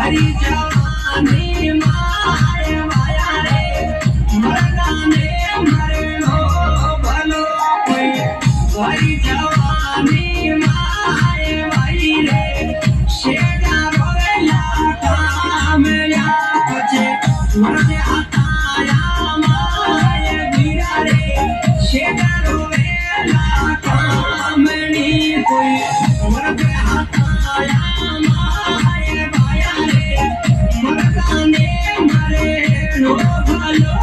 हरी जवानी माए माया रे मरदाने मरनो भलो कोई हरी जवानी माए भाई रे शेरा रोवेला काम या बचे मरदे आताया माए वीरा रे शेरा रोवेला काम नी कोई मरदे आताया माए भाया रे मरदाने मरनो भलो